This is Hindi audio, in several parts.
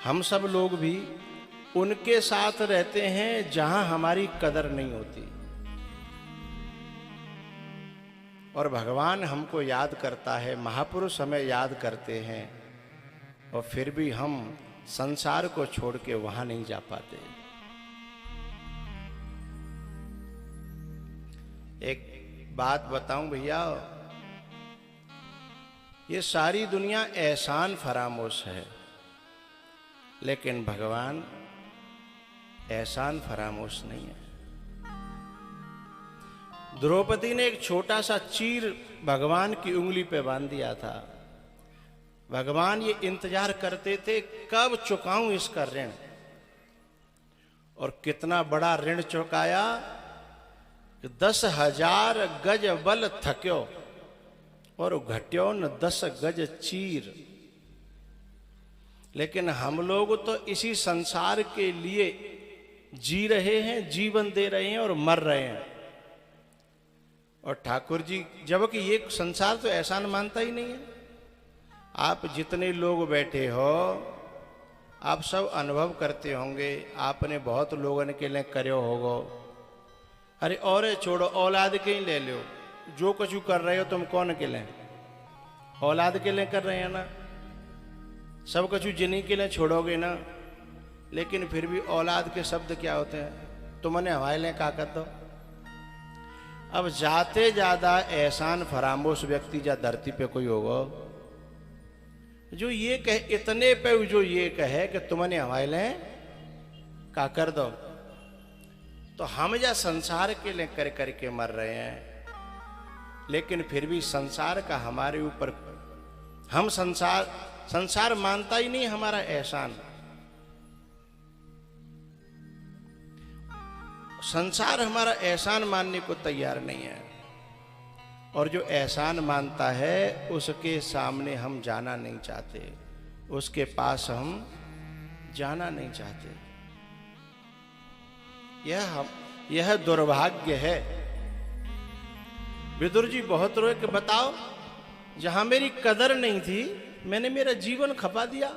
हम सब लोग भी उनके साथ रहते हैं जहां हमारी कदर नहीं होती, और भगवान हमको याद करता है, महापुरुष हमें याद करते हैं, और फिर भी हम संसार को छोड़ के वहां नहीं जा पाते। एक बात बताऊं भैया, ये सारी दुनिया एहसान फरामोश है, लेकिन भगवान एहसान फरामोश नहीं है। द्रौपदी ने एक छोटा सा चीर भगवान की उंगली पे बांध दिया था। भगवान ये इंतजार करते थे कब चुकाऊं इसका ऋण, और कितना बड़ा ऋण चुकाया कि 10,000 गज बल थक्यो और घट्यो न 10 गज चीर। लेकिन हम लोग तो इसी संसार के लिए जी रहे हैं, जीवन दे रहे हैं और मर रहे हैं। और ठाकुर जी, जबकि ये संसार तो एहसान मानता ही नहीं है। आप जितने लोग बैठे हो, आप सब अनुभव करते होंगे, आपने बहुत लोगों के लिए करो होगो। अरे और छोड़ो, औलाद के ही ले लो, जो कुछ कर रहे हो तुम कौन के लिए? औलाद के लिए कर रहे हैं ना, सब कुछ जिन्हीं के लिए छोड़ोगे ना। लेकिन फिर भी औलाद के शब्द क्या होते हैं? तुमने हमारे लिए का कर दो। अब जाते ज्यादा एहसान फरामोश व्यक्ति जा धरती पे कोई होगा जो ये कहे, इतने पे जो ये कहे कि तुमने हमारे लिए का कर दो। तो हम जा संसार के लिए कर करके मर रहे हैं, लेकिन फिर भी संसार का हमारे ऊपर, हम संसार मानता ही नहीं हमारा एहसान। संसार हमारा एहसान मानने को तैयार नहीं है, और जो एहसान मानता है उसके सामने हम जाना नहीं चाहते, उसके पास हम जाना नहीं चाहते। यह दुर्भाग्य है। विदुर जी बहुत रोए कि बताओ, जहां मेरी कदर नहीं थी मैंने मेरा जीवन खपा दिया,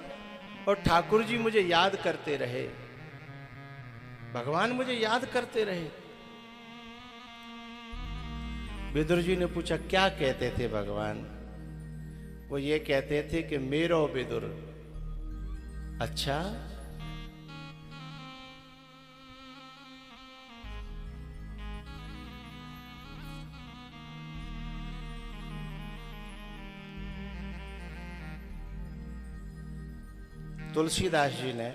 और ठाकुर जी मुझे याद करते रहे, भगवान मुझे याद करते रहे। विदुर जी ने पूछा क्या कहते थे भगवान? वो ये कहते थे कि मेरो विदुर। अच्छा, तुलसीदास जी ने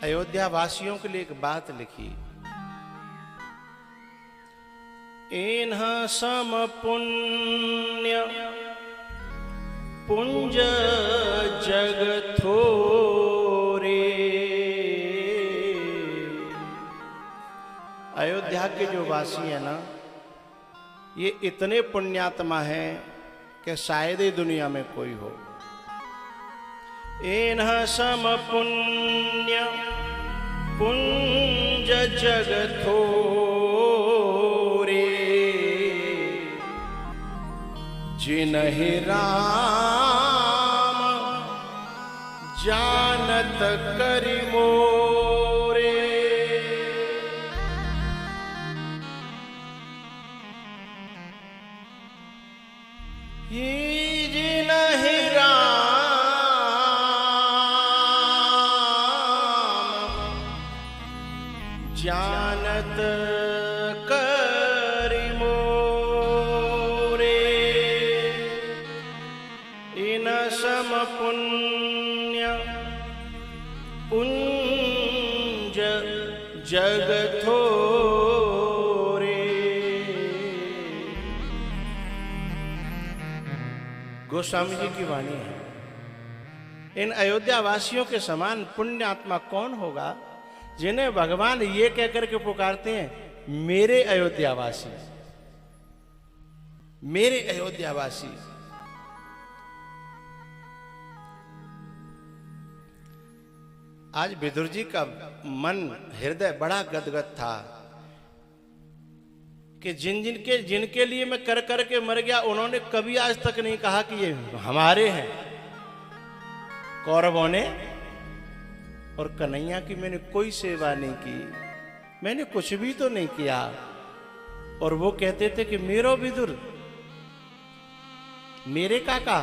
अयोध्या वासियों के लिए एक बात लिखी। इन्ह सम पुण्य पुंज जग थोरे। अयोध्या के जो वासी है ना, ये इतने पुण्यात्मा हैं कि शायद ही दुनिया में कोई हो। इन्ह सम पुण्य पुंज जग थोरे, जिन्हि राम जानत करि मोरे। जिन्हि जानत करि मोरे। इन सम पुण्य पुंज जग थोरे। गोस्वामी जी की वाणी है। इन अयोध्या वासियों के समान पुण्य आत्मा कौन होगा जिन्हें भगवान ये कहकर के पुकारते हैं, मेरे अयोध्यावासी, मेरे अयोध्यावासी। आज विदुर जी का मन, हृदय बड़ा गदगद था कि जिनके लिए मैं कर कर के मर गया, उन्होंने कभी आज तक नहीं कहा कि ये हमारे हैं। कौरवों ने और कन्हैया की मैंने कोई सेवा नहीं की, मैंने कुछ भी तो नहीं किया। और वो कहते थे कि मेरो विदुर, मेरे काका।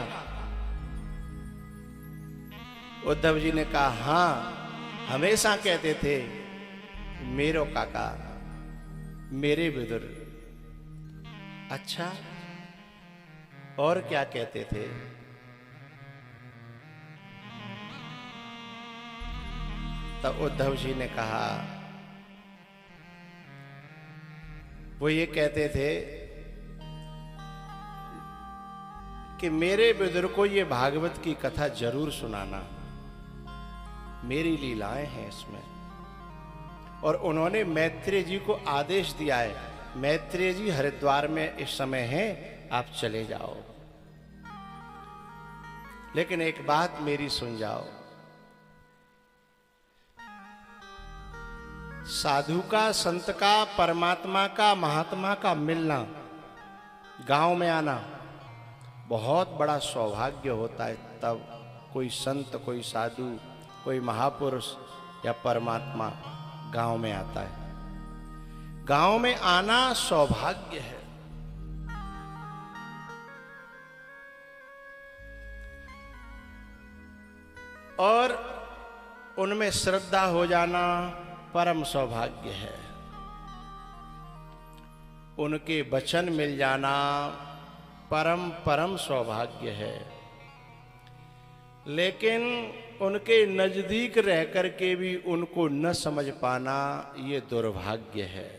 उद्धव जी ने कहा हां, हमेशा कहते थे मेरो काका, मेरे विदुर। अच्छा, और क्या कहते थे? तब उद्धव जी ने कहा, वो ये कहते थे कि मेरे विदुर को ये भागवत की कथा जरूर सुनाना, मेरी लीलाएं हैं इसमें। और उन्होंने मैत्रेय जी को आदेश दिया है, मैत्रेय जी हरिद्वार में इस समय हैं, आप चले जाओ। लेकिन एक बात मेरी सुन जाओ, साधु का, संत का, परमात्मा का, महात्मा का मिलना, गांव में आना बहुत बड़ा सौभाग्य होता है। तब कोई संत, कोई साधु, कोई महापुरुष या परमात्मा गांव में आता है। गांव में आना सौभाग्य है। और उनमें श्रद्धा हो जाना परम सौभाग्य है। उनके वचन मिल जाना परम परम सौभाग्य है। लेकिन उनके नजदीक रह कर के भी उनको न समझ पाना, ये दुर्भाग्य है।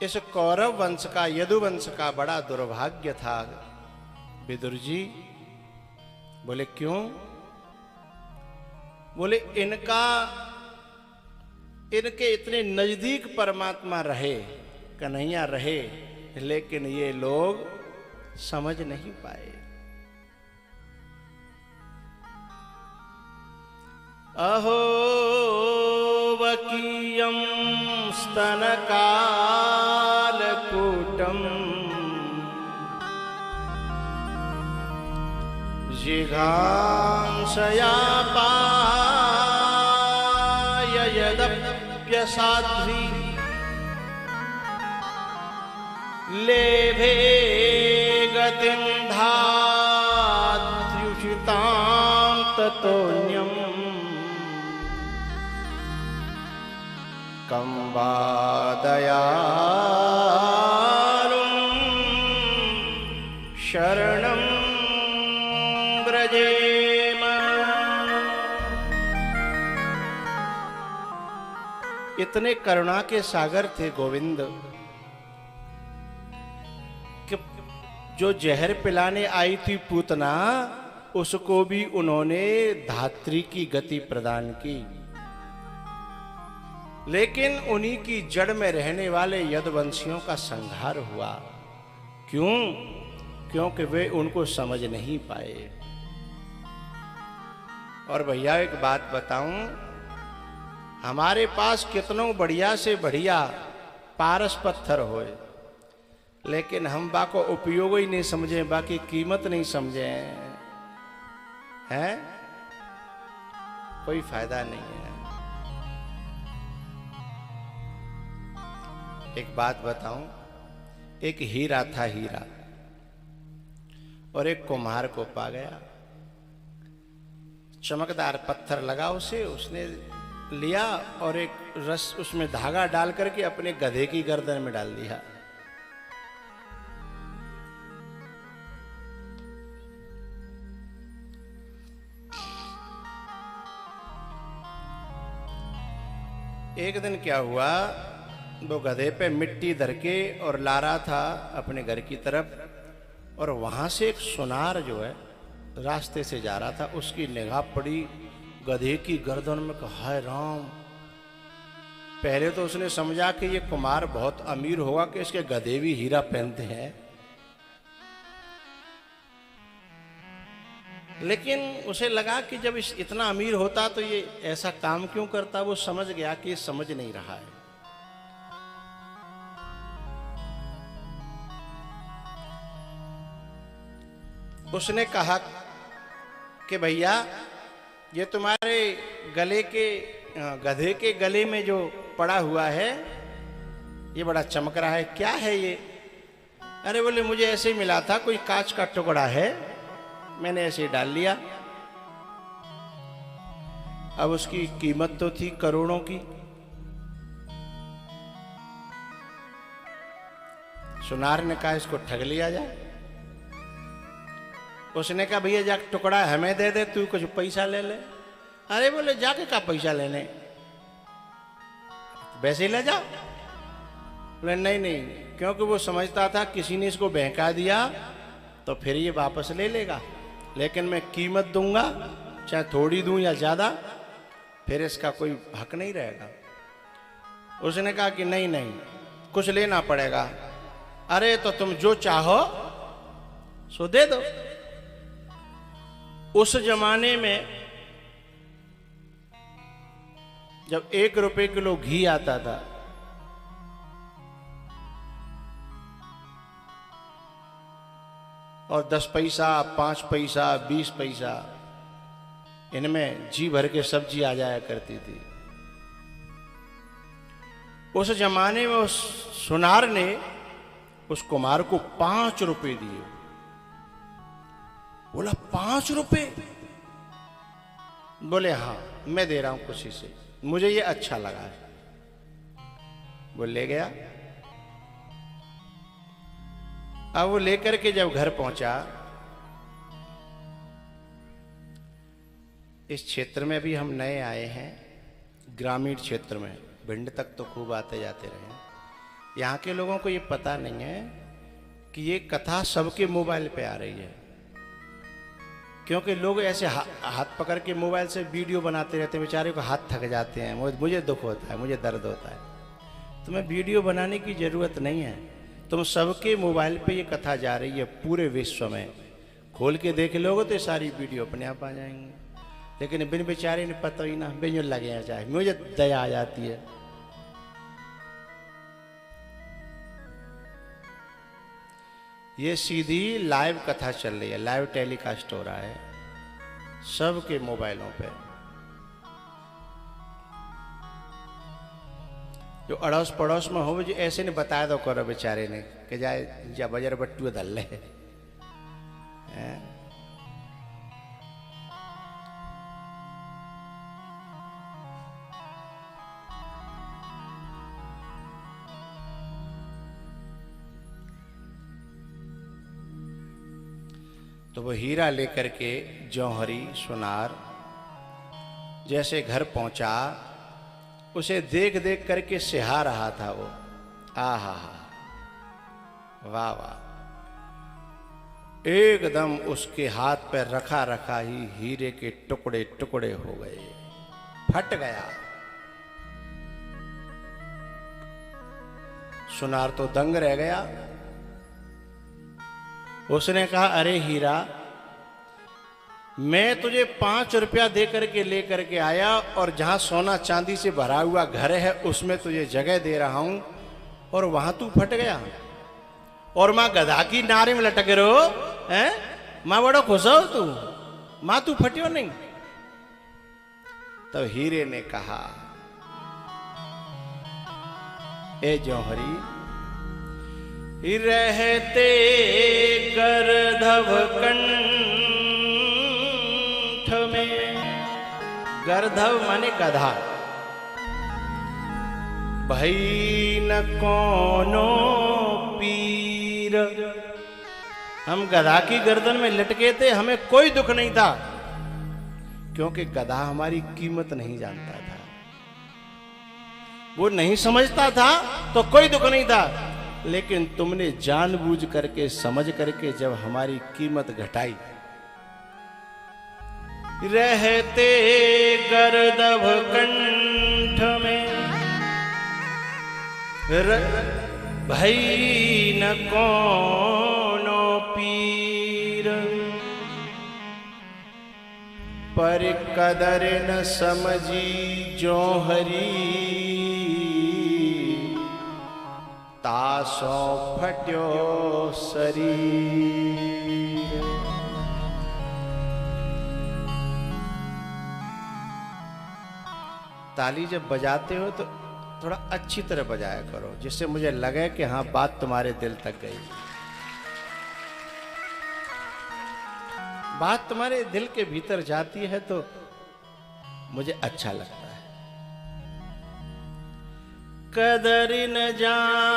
इस कौरव वंश का, यदुवंश का बड़ा दुर्भाग्य था। विदुर जी बोले क्यों? बोले इनके इतने नजदीक परमात्मा रहे, कन्हैया रहे, लेकिन ये लोग समझ नहीं पाए। अहो वकीयम स्तनकालकूटम जिघांसया पाय यदप्यसाध्वी लेभे गतिं धात्र्युचितां ततोऽन्यम् कं वा दयालुं शरणं व्रजेम। इतने करुणा के सागर थे गोविंद कि जो जहर पिलाने आई थी पूतना, उसको भी उन्होंने धात्री की गति प्रदान की। लेकिन उन्हीं की जड़ में रहने वाले यदुवंशियों का संहार हुआ। क्यों? क्योंकि वे उनको समझ नहीं पाए। और भैया एक बात बताऊं, हमारे पास कितनों बढ़िया से बढ़िया पारस पत्थर होए, लेकिन हम बाको उपयोग ही नहीं समझे, बाकी कीमत नहीं समझे हैं, कोई फायदा नहीं है। एक बात बताऊं, एक हीरा था, हीरा, और एक कुम्हार को पा गया। चमकदार पत्थर लगा उसे, उसने लिया और एक रस उसमें धागा डाल करके अपने गधे की गर्दन में डाल दिया। एक दिन क्या हुआ, वो गधे पे मिट्टी धर के और ला रहा था अपने घर की तरफ, और वहां से एक सुनार जो है रास्ते से जा रहा था, उसकी निगाह पड़ी गधे की गर्दन में। हाय राम! पहले तो उसने समझा कि ये कुमार बहुत अमीर होगा कि इसके गधे भी हीरा पहनते हैं, लेकिन उसे लगा कि जब इतना अमीर होता तो ये ऐसा काम क्यों करता। वो समझ गया कि ये समझ नहीं रहा है। उसने कहा कि भैया ये तुम्हारे गले के गधे के गले में जो पड़ा हुआ है ये बड़ा चमक रहा है, क्या है ये? अरे बोले मुझे ऐसे ही मिला था, कोई कांच का टुकड़ा है, मैंने ऐसे ही डाल लिया। अब उसकी कीमत तो थी करोड़ों की। सुनार ने कहा इसको ठग लिया जाए। उसने कहा भैया जा टुकड़ा हमें दे दे, तू कुछ पैसा ले ले। अरे बोले जाके का पैसा लेने, वैसे ही ले जाओ। बोले नहीं नहीं, क्योंकि वो समझता था किसी ने इसको बहका दिया तो फिर ये वापस ले लेगा, लेकिन मैं कीमत दूंगा चाहे थोड़ी दूं या ज्यादा, फिर इसका कोई हक नहीं रहेगा। उसने कहा कि नहीं नहीं कुछ लेना पड़ेगा। अरे तो तुम जो चाहो सो दे दो। उस जमाने में जब 1 रुपए किलो घी आता था और 10 पैसा, 5 पैसा, 20 पैसा, इनमें जी भर के सब्जी आ जाया करती थी। उस जमाने में उस सुनार ने उस कुमार को 5 रुपए दिए। बोला 5 रुपए? बोले हाँ मैं दे रहा हूं खुशी से, मुझे ये अच्छा लगा है। वो ले गया। अब वो लेकर के जब घर पहुंचा, इस क्षेत्र में भी हम नए आए हैं, ग्रामीण क्षेत्र में, भिंड तक तो खूब आते जाते रहे। यहाँ के लोगों को ये पता नहीं है कि ये कथा सबके मोबाइल पे आ रही है, क्योंकि लोग ऐसे हाथ पकड़ के मोबाइल से वीडियो बनाते रहते हैं, बेचारे को हाथ थक जाते हैं। मुझे दुख होता है, मुझे दर्द होता है। तुम्हें वीडियो बनाने की जरूरत नहीं है, तुम सबके मोबाइल पे ये कथा जा रही है पूरे विश्व में। खोल के देख लोगे तो सारी वीडियो अपने आप आ जाएंगी, लेकिन बिन बेचारे ने पता ही ना, बिन लगे चाहे, मुझे दया आ जाती है। ये सीधी लाइव कथा चल रही है, लाइव टेलीकास्ट हो रहा है सबके मोबाइलों पे। जो अड़ोस पड़ोस में हो मुझे ऐसे ने बताया दो करो बेचारे ने कि जाए जा बजर बट्टू धल ले। तो वो हीरा लेकर के जौहरी सुनार जैसे घर पहुंचा, उसे देख देख करके सिहा रहा था वो। आहा वाह वाह, एकदम उसके हाथ पे रखा रखा ही हीरे के टुकड़े टुकड़े हो गए, फट गया। सुनार तो दंग रह गया। उसने कहा अरे हीरा, मैं तुझे 5 रुपया दे करके लेकर के आया और जहां सोना चांदी से भरा हुआ घर है उसमें तुझे जगह दे रहा हूं, और वहां तू फट गया और मां गधा की नारे में लटक रहो हैं। मां बड़ो खुश हो तू, मां तू फटियो नहीं। तो हीरे ने कहा ए जौहरी, रहते गर्धव कंठ में, गर्धव माने गधा, भई न कोनो पीर। हम गधा की गर्दन में लटके थे, हमें कोई दुख नहीं था, क्योंकि गधा हमारी कीमत नहीं जानता था, वो नहीं समझता था तो कोई दुख नहीं था। लेकिन तुमने जानबूझ करके समझ करके जब हमारी कीमत घटाई। रहते गर्दभ कंठ में, भई न कोनो पीर। पर कदर न समझी जो हरी, तासो फट्यो शरीर। ताली जब बजाते हो तो थोड़ा अच्छी तरह बजाया करो, जिससे मुझे लगे कि हाँ बात तुम्हारे दिल तक गई, बात तुम्हारे दिल के भीतर जाती है तो मुझे अच्छा लगता है। कदर न जानी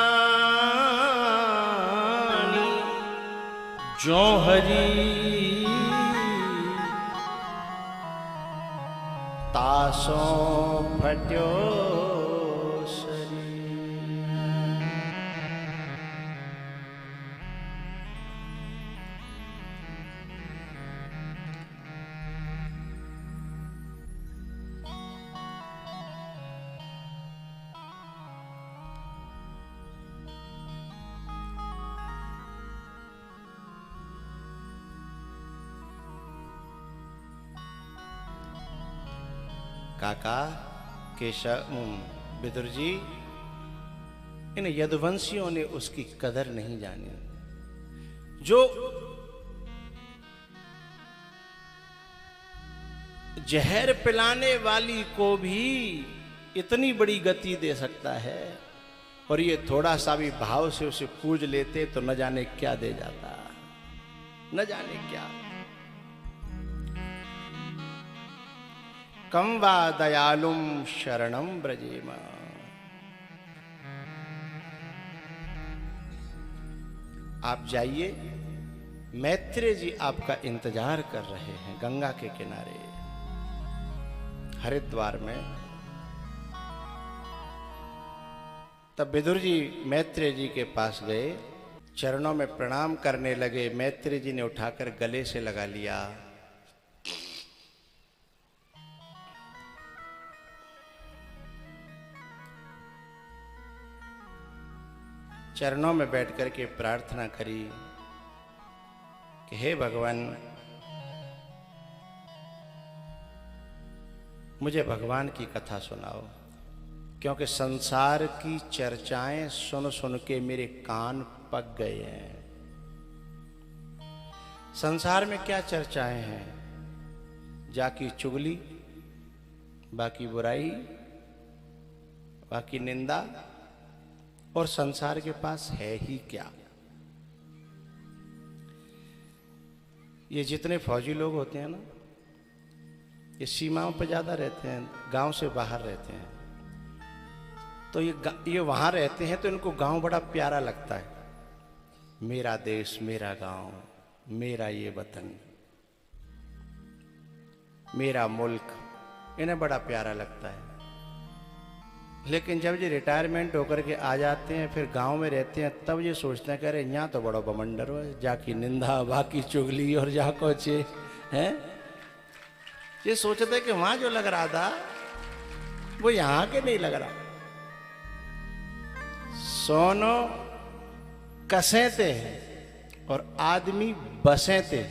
जो हरी, तासो फट्यो काका विदुर जी, इन यदुवंशियों ने उसकी कदर नहीं जानी। जो जहर पिलाने वाली को भी इतनी बड़ी गति दे सकता है, और ये थोड़ा सा भी भाव से उसे पूज लेते तो न जाने क्या दे जाता, न जाने क्या। कम वा दयालुम शरणम ब्रजेम। आप जाइए, मैत्रेय जी आपका इंतजार कर रहे हैं गंगा के किनारे हरिद्वार में। तब विदुर जी मैत्रेय जी के पास गए, चरणों में प्रणाम करने लगे। मैत्रेय जी ने उठाकर गले से लगा लिया। चरणों में बैठ कर के प्रार्थना करी कि हे भगवान, मुझे भगवान की कथा सुनाओ, क्योंकि संसार की चर्चाएं सुन सुन के मेरे कान पक गए हैं। संसार में क्या चर्चाएं हैं? जाकी चुगली, बाकी बुराई, बाकी निंदा, और संसार के पास है ही क्या? ये जितने फौजी लोग होते हैं ना, ये सीमाओं पर ज्यादा रहते हैं, गांव से बाहर रहते हैं। तो ये वहां रहते हैं तो इनको गांव बड़ा प्यारा लगता है। मेरा देश, मेरा गांव, मेरा ये वतन, मेरा मुल्क, इन्हें बड़ा प्यारा लगता है। लेकिन जब ये रिटायरमेंट होकर के आ जाते हैं, फिर गांव में रहते हैं, तब ये सोचते हैं कि अरे यहाँ तो बड़ा बमंडर हो, जाकी निंदा, बाकी चुगली और जाको चे हैं। ये सोचते हैं कि वहां जो लग रहा था वो यहाँ के नहीं लग रहा। सोनो कसे थे और आदमी बसे थे।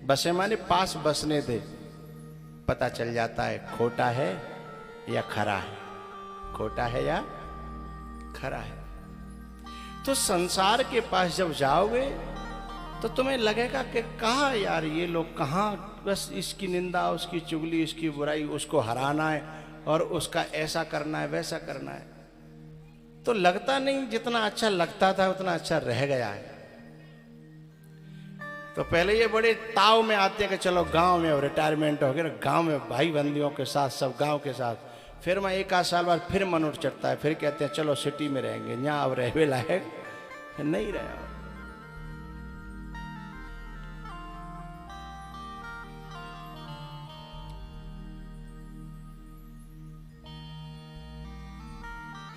बसे माने पास बसने थे। पता चल जाता है खोटा है या खरा है, खोटा है या खरा है। तो संसार के पास जब जाओगे तो तुम्हें लगेगा कि कहाँ यार ये लोग, कहाँ बस इसकी निंदा, उसकी चुगली, इसकी बुराई, उसको हराना है और उसका ऐसा करना है, वैसा करना है। तो लगता नहीं, जितना अच्छा लगता था उतना अच्छा रह गया है। तो पहले ये बड़े ताव में आते हैं कि चलो गांव में, रिटायरमेंट हो गया, गांव में भाई बंदियों के साथ, सब गांव के साथ। फिर मैं एक आध साल बाद फिर मन उठ चढ़ता है, फिर कहते हैं चलो सिटी में रहेंगे, यहाँ अब रहने लायक नहीं रहा।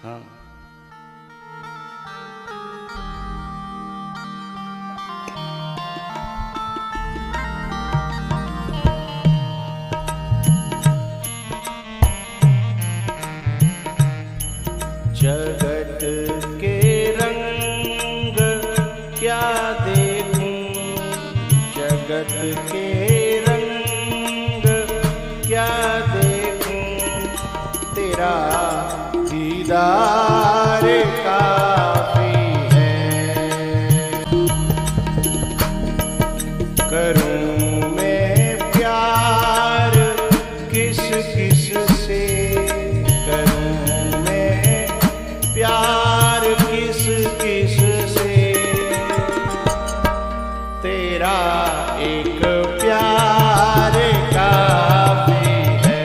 हाँ, जगत के रंग क्या देखूं, जगत के रंग प्यार काफी है। करूं मैं प्यार किस किस से, करूं मैं प्यार किस किस से, तेरा एक प्यार काफी है।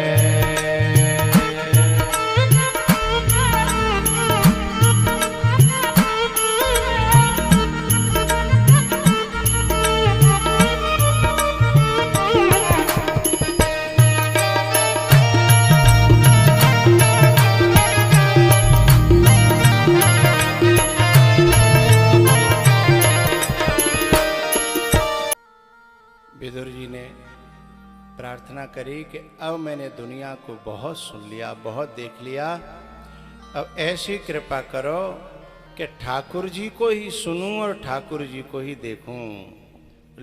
विदुर जी ने प्रार्थना करी कि अब मैंने दुनिया को बहुत सुन लिया, बहुत देख लिया, अब ऐसी कृपा करो कि ठाकुर जी को ही सुनूं और ठाकुर जी को ही देखूं।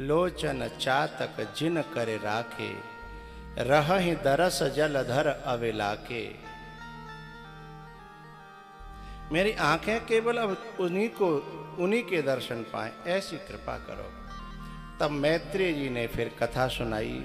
लोचन चातक जिन करे राखे, रहहि दरस जलधर अविलाके। मेरी आंखें केवल अब उन्हीं के दर्शन पाएं, ऐसी कृपा करो। तब मैत्रेय जी ने फिर कथा सुनाई।